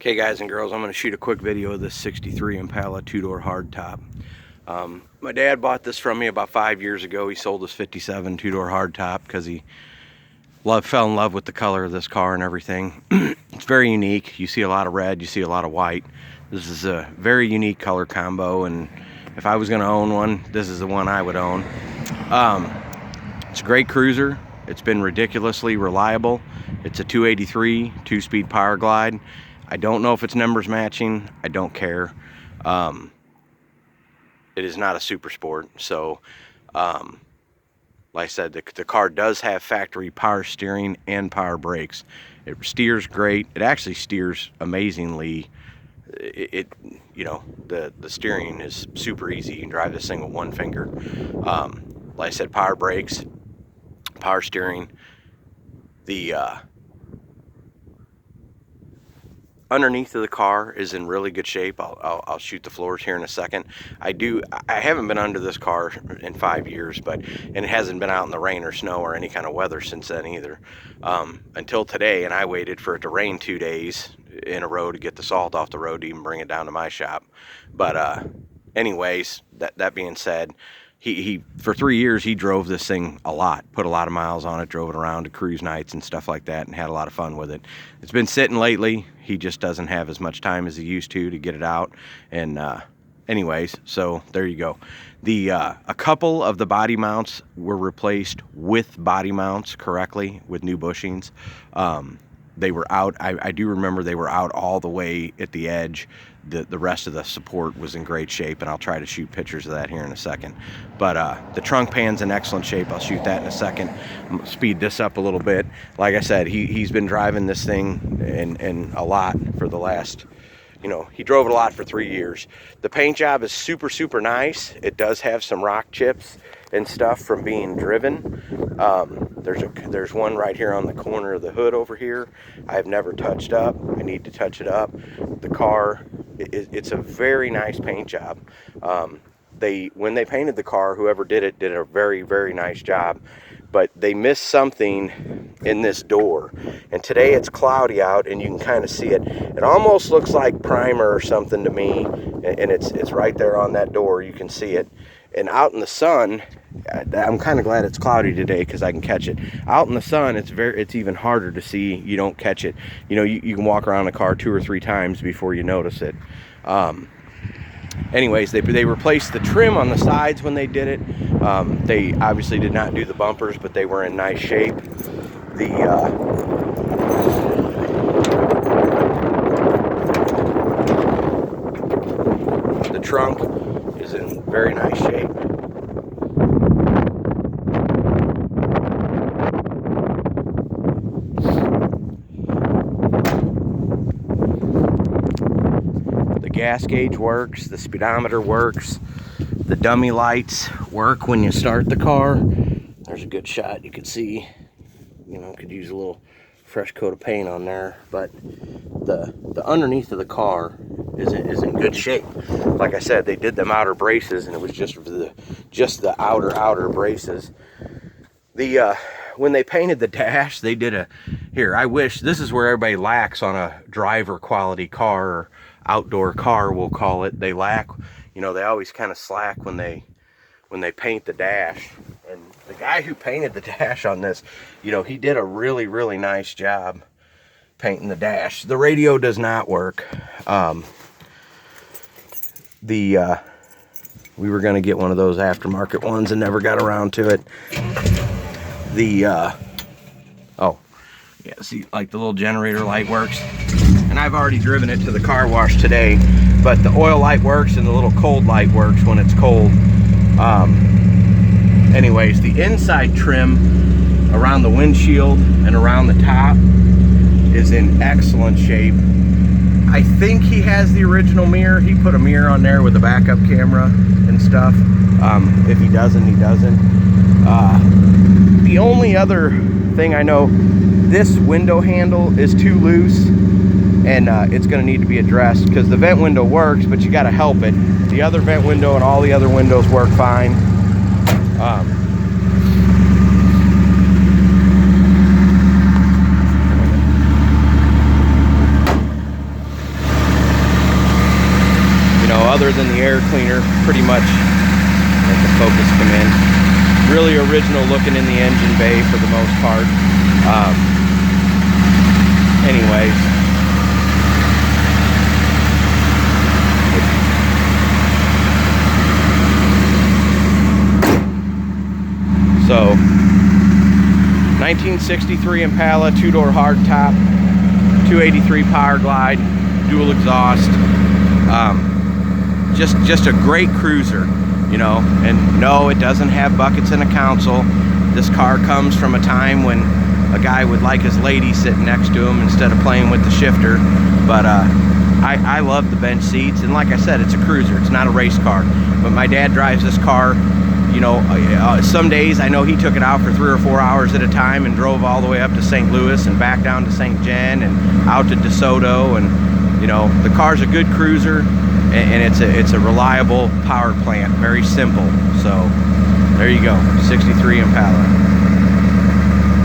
Okay guys and girls, I'm going to shoot a quick video of this 63 Impala two-door hardtop. My dad bought this from me about 5 years ago. He sold this 57 two-door hardtop because he fell in love with the color of this car and everything. It's very unique. You see a lot of red, you see a lot of white. This is a very unique color combo, and if I was going to own one, this is the one I would own. It's a great cruiser. It's been ridiculously reliable. It's a 283 two-speed power glide. I don't know if it's numbers matching. I don't care. It is not a super sport. So, like I said, the car does have factory power steering and power brakes. It steers great. It actually steers amazingly. You know, the steering is super easy. You can drive this thing with one finger. Like I said, power brakes, power steering. The underneath of the car is in really good shape. I'll shoot the floors here in a second. I haven't been under this car in 5 years, and it hasn't been out in the rain or snow or any kind of weather since then either, until today. And I waited for it to rain 2 days in a row to get the salt off the road to even bring it down to my shop. But anyways, that being said, he for 3 years he drove this thing a lot, put a lot of miles on it, drove it around to cruise nights and stuff like that, and had a lot of fun with it. It's been sitting lately. He just doesn't have as much time as he used to get it out. And anyways, so there you go. A couple of the body mounts were replaced with body mounts correctly with new bushings. They were out. I do remember they were out all the way at the edge. The rest of the support was in great shape, and I'll try to shoot pictures of that here in a second. But the trunk pan's in excellent shape. I'll shoot that in a second. Speed this up a little bit. Like I said, he's been driving this thing and a lot for the last, you know, he drove it a lot for 3 years. The paint job is super nice. It does have some rock chips and stuff from being driven. There's one right here on the corner of the hood over here. I've never touched up. I need to touch it up. The car, it's a very nice paint job. When they painted the car, whoever did it did a very nice job, but they missed something in this door. And today it's cloudy out and you can kind of see it. It almost looks like primer or something to me, and it's right there on that door. You can see it. And out in the sun, I'm kind of glad it's cloudy today because I can catch it. Out in the sun, it's even harder to see. You don't catch it. You know, you can walk around the car 2 or 3 times before you notice it. Anyways, they replaced the trim on the sides when they did it. They obviously did not do the bumpers, but they were in nice shape. The trunk is in very nice shape. The gas gauge works, the speedometer works, the dummy lights work when you start the car. There's a good shot. You can see, you know, could use a little fresh coat of paint on there, but the underneath of the car is in good shape. Like I said, they did them outer braces, and it was just the outer braces. When they painted the dash, they did I wish this is where everybody lacks on a driver quality car, or outdoor car, we'll call it. They lack, you know, they always kind of slack when they paint the dash. And the guy who painted the dash on this, you know, he did a really nice job painting the dash. The radio does not work. We were going to get one of those aftermarket ones and never got around to it. Oh yeah, see, like the little generator light works, and I've already driven it to the car wash today, but the oil light works and the little cold light works when it's cold. Anyways, the inside trim around the windshield and around the top is in excellent shape. I think he has the original mirror. He put a mirror on there with a backup camera and stuff. If he doesn't, he doesn't. The only other thing I know, this window handle is too loose, and it's going to need to be addressed, because the vent window works, but you got to help it. The other vent window and all the other windows work fine. other than the air cleaner, pretty much. Let the focus come in. Really original looking in the engine bay for the most part. Anyways, so 1963 Impala, two-door hardtop, 283 power glide, dual exhaust. Just a great cruiser, you know. And no, it doesn't have buckets and a console. This car comes from a time when a guy would like his lady sitting next to him instead of playing with the shifter. But I love the bench seats, and like I said, it's a cruiser. It's not a race car. But my dad drives this car. You know, some days I know he took it out for 3 or 4 hours at a time and drove all the way up to St. Louis and back down to St. Gen and out to DeSoto. And you know, the car's a good cruiser, and it's a reliable power plant, very simple. So there you go, 63 Impala.